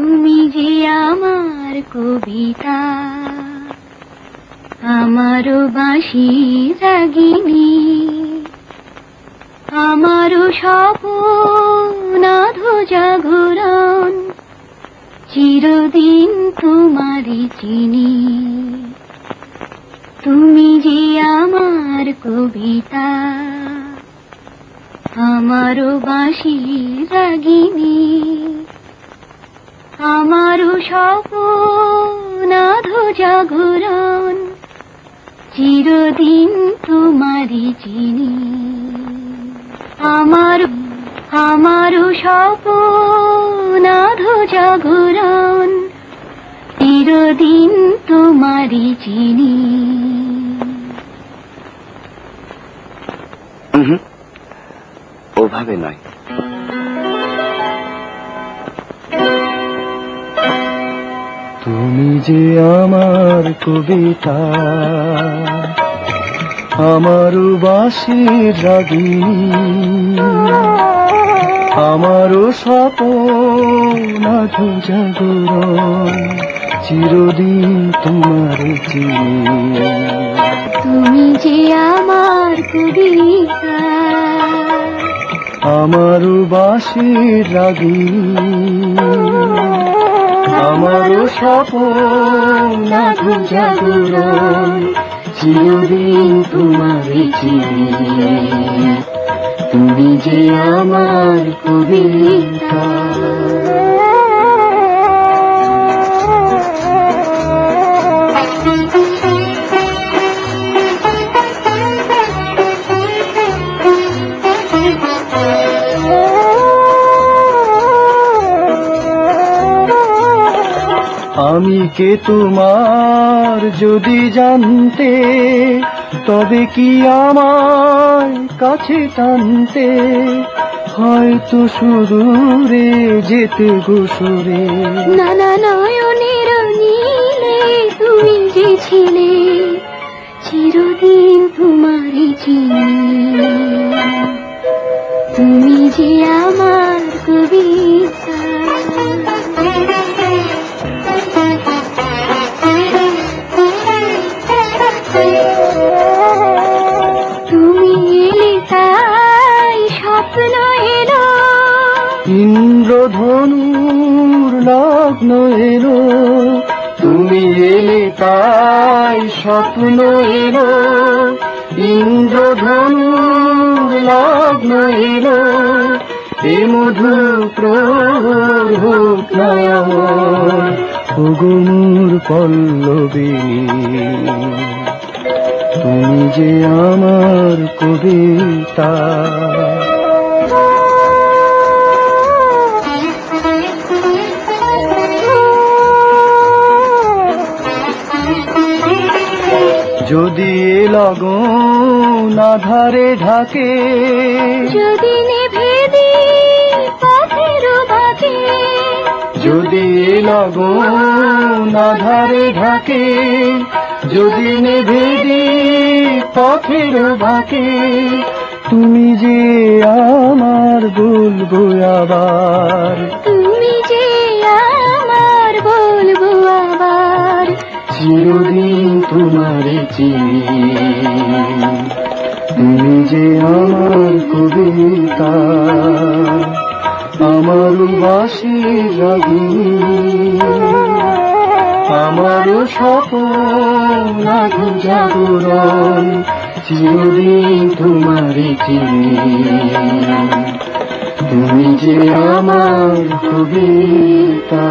তুমি যে আমার কবিতা, আমারও বাঁশি রাগিনী, আমারও স্বপ্ন আধো জাগরণ, চিরদিন তোমারই চিনি। তুমি যে আমার কবিতা, আমারও বাঁশি রাগিনী, আমারও স্বপ্ন আধো জাগরণ, চিরদিন তোমারই চিনি। আমারও স্বপ্ন আধো জাগরণ, চিরদিন তোমারই চিনি। ওভাবে নয়। তুমি যে আমার কবিতা, আমারও বাঁশির রাগিনী, আমারও স্বপ্ন আধো জাগরণ, চিরদিন তোমার চিনি। তুমি যে আমার কবিতা, আমারও বাঁশির রাগিনী, আমারও স্বপ্ন আধো জাগরণ, চিরদিন তোমার চিনি। তুমি যে আমার কবিতা। আমি কে তোমার যদি জানতে, তবে কি আমার কাছে টানতে, হয়তো সুদূরে যেতে গোসরে। নানা নয়নের নীলে তুমি যে ছিলে, চিরদিন তোমারই চিনি। তুমি যে আমার কবিতা, তুমি এলে তাই স্বপ্ন এলো, ইন্দ্রধনুর লগ্ন এলো। তুমি এলে তাই স্বপ্ন এলো, ইন্দ্রধনুর লগ্ন এলো। এ মধু প্রহর হোক না আমার, ওগো মোর পল্লবিনী। তুমি যে আমার কবিতা। যদি এ লগন আধারে ঢাকে, যদি নেভে দিই পথের বাঁকে, যদি এ লগন আধারে ঢাকে, যদি নেভে দিই পথের বাঁকে, তুমি যে আমার বলবো আবার। তুমি যে আমার বলবো আবার, চিরদিন তোমার চিনি। তুমি যে আমার কবিতা, আমার বাঁশির রাগিনী, আমারও স্বপ্ন আধো জাগরণ, চিরদিন তোমার চিনি। তুমি যে আমার কবিতা।